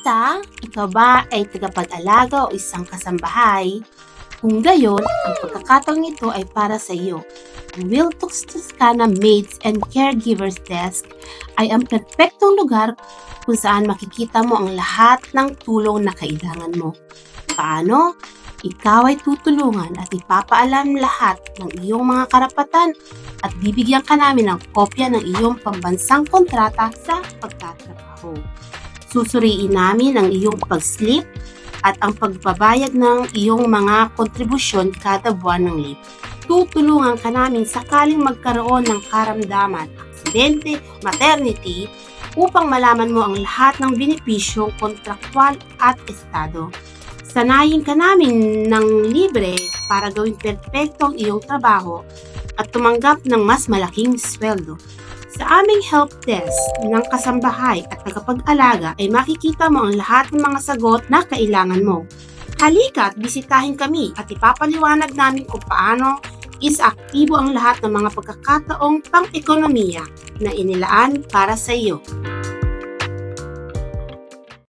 Kamusta? Ikaw ba ay tagapag-alaga o isang kasambahay? Kung gayon, ang pagkakataong ito ay para sa iyo. Ang Wiltox Toscana Maids and Caregivers Desk ay ang perpektong lugar kung saan makikita mo ang lahat ng tulong na kailangan mo. Paano? Ikaw ay tutulungan at ipapaalam lahat ng iyong mga karapatan at bibigyan ka namin ng kopya ng iyong pambansang kontrata sa pagtatrabaho. Susuriin namin ang iyong pag-slip at ang pagbabayad ng iyong mga kontribusyon kada buwan ng leave. Tutulungan ka namin sakaling magkaroon ng karamdaman, aksidente, maternity, upang malaman mo ang lahat ng benepisyong kontraktwal at estado. Sanayin ka namin ng libre para gawing perpekto ang iyong trabaho at tumanggap ng mas malaking sweldo. Sa aming help desk ng kasambahay at tagapag-alaga ay makikita mo ang lahat ng mga sagot na kailangan mo. Halika at bisitahin kami at ipapaliwanag namin kung paano isa-aktibo ang lahat ng mga pagkakataong pang-ekonomiya na inilaan para sa iyo.